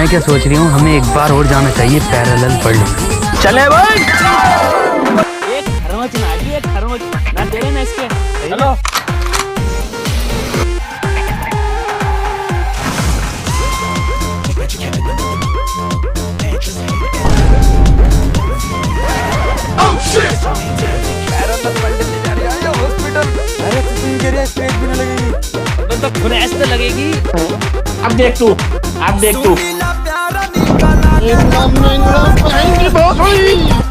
मैं क्या सोच रही हूँ, हमें एक बार और जाना चाहिए पैरेलल वर्ल्ड। चले भाई। एक खरोच ना जी, एक खरोच ना दे ना इसके। चलो तो फ्रेश तो लगेगी। अब देख तू, अब देख तू। इंगलम इंगलम इंगलम बहुत हुई।